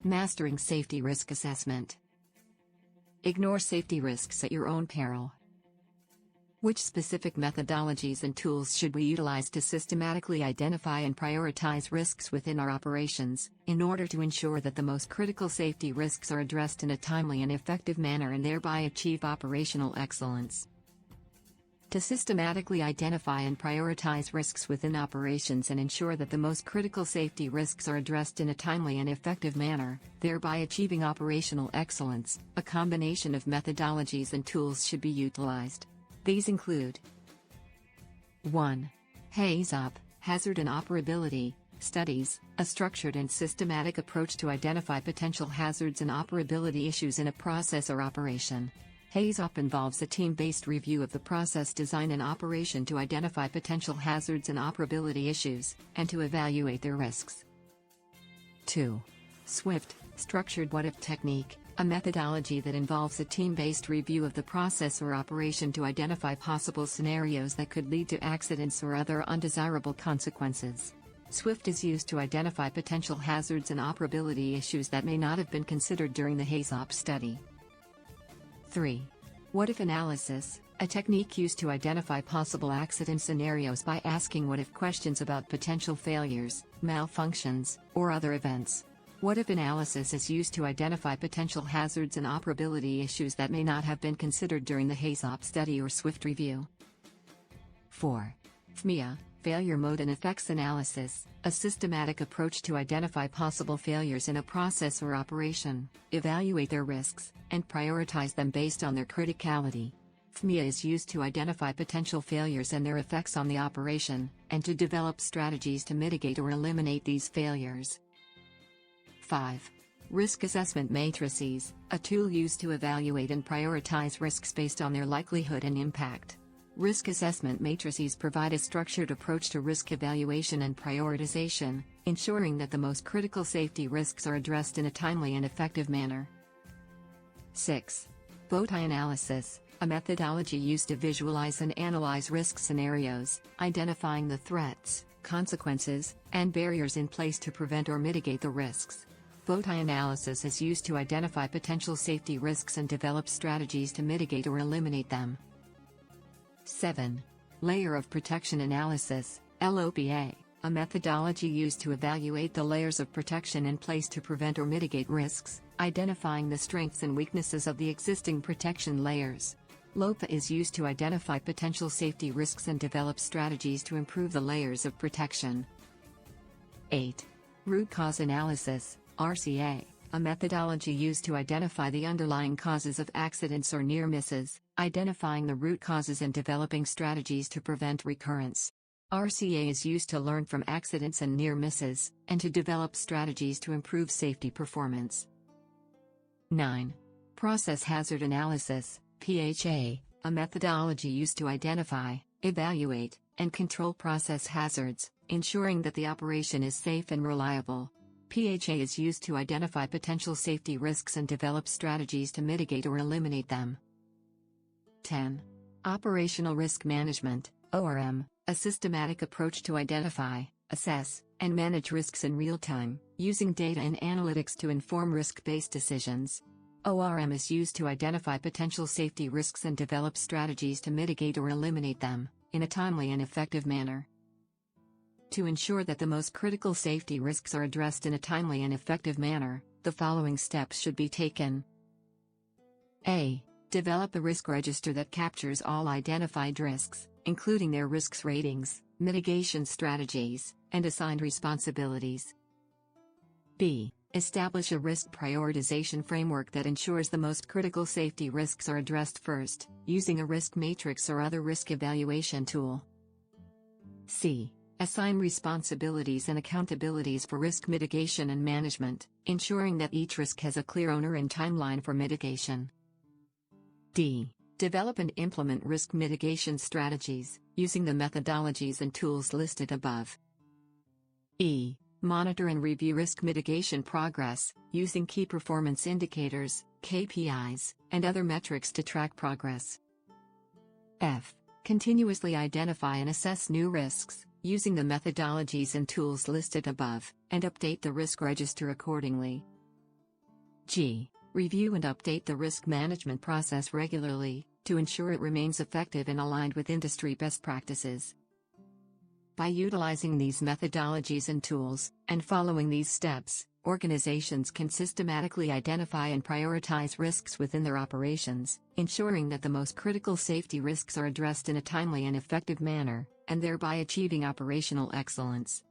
Mastering safety risk assessment. Ignore safety risks at your own peril. Which specific methodologies and tools should we utilize to systematically identify and prioritize risks within our operations, in order to ensure that the most critical safety risks are addressed in a timely and effective manner and thereby achieve operational excellence? To systematically identify and prioritize risks within operations and ensure that the most critical safety risks are addressed in a timely and effective manner, thereby achieving operational excellence, a combination of methodologies and tools should be utilized. These include 1. HAZOP, Hazard and Operability Studies, a structured and systematic approach to identify potential hazards and operability issues in a process or operation. HAZOP involves a team-based review of the process design and operation to identify potential hazards and operability issues, and to evaluate their risks. 2. SWIFT, Structured What-If Technique, a methodology that involves a team-based review of the process or operation to identify possible scenarios that could lead to accidents or other undesirable consequences. SWIFT is used to identify potential hazards and operability issues that may not have been considered during the HAZOP study. 3. What-If Analysis, a technique used to identify possible accident scenarios by asking what-if questions about potential failures, malfunctions, or other events. What-if analysis is used to identify potential hazards and operability issues that may not have been considered during the HAZOP study or SWIFT review. 4. FMEA, Failure Mode and Effects Analysis, a systematic approach to identify possible failures in a process or operation, evaluate their risks, and prioritize them based on their criticality. FMEA is used to identify potential failures and their effects on the operation, and to develop strategies to mitigate or eliminate these failures. 5. Risk Assessment Matrices, a tool used to evaluate and prioritize risks based on their likelihood and impact. Risk assessment matrices provide a structured approach to risk evaluation and prioritization, ensuring that the most critical safety risks are addressed in a timely and effective manner. 6. Bowtie Analysis, a methodology used to visualize and analyze risk scenarios, identifying the threats, consequences, and barriers in place to prevent or mitigate the risks. Bowtie analysis is used to identify potential safety risks and develop strategies to mitigate or eliminate them. 7. Layer of Protection Analysis, LOPA, a methodology used to evaluate the layers of protection in place to prevent or mitigate risks, identifying the strengths and weaknesses of the existing protection layers. LOPA is used to identify potential safety risks and develop strategies to improve the layers of protection. 8. Root Cause Analysis, RCA, a methodology used to identify the underlying causes of accidents or near misses, identifying the root causes and developing strategies to prevent recurrence. RCA is used to learn from accidents and near misses, and to develop strategies to improve safety performance. 9. Process Hazard Analysis, PHA, a methodology used to identify, evaluate, and control process hazards, ensuring that the operation is safe and reliable. PHA is used to identify potential safety risks and develop strategies to mitigate or eliminate them. 10. Operational Risk Management, ORM, a systematic approach to identify, assess, and manage risks in real time, using data and analytics to inform risk-based decisions. ORM is used to identify potential safety risks and develop strategies to mitigate or eliminate them, in a timely and effective manner. To ensure that the most critical safety risks are addressed in a timely and effective manner, the following steps should be taken. A. Develop a risk register that captures all identified risks, including their risks ratings, mitigation strategies, and assigned responsibilities. B. Establish a risk prioritization framework that ensures the most critical safety risks are addressed first, using a risk matrix or other risk evaluation tool. C. Assign responsibilities and accountabilities for risk mitigation and management, ensuring that each risk has a clear owner and timeline for mitigation. D. Develop and implement risk mitigation strategies, using the methodologies and tools listed above. E. Monitor and review risk mitigation progress, using key performance indicators, KPIs, and other metrics to track progress. F. Continuously identify and assess new risks, using the methodologies and tools listed above, and update the risk register accordingly. G. Review and update the risk management process regularly, to ensure it remains effective and aligned with industry best practices. By utilizing these methodologies and tools, and following these steps, organizations can systematically identify and prioritize risks within their operations, ensuring that the most critical safety risks are addressed in a timely and effective manner, and thereby achieving operational excellence.